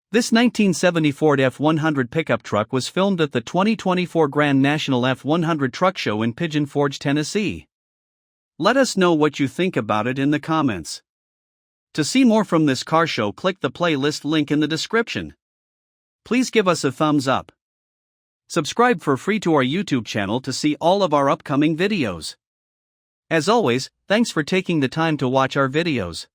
This 1970 Ford F100 pickup truck was filmed at the 2024 Grand National F100 Truck Show in Pigeon Forge, Tennessee. Let us know what you think about it in the comments. To see more from this car show, click the playlist link in the description. Please give us a thumbs up. Subscribe for free to our YouTube channel to see all of our upcoming videos. As always, thanks for taking the time to watch our videos.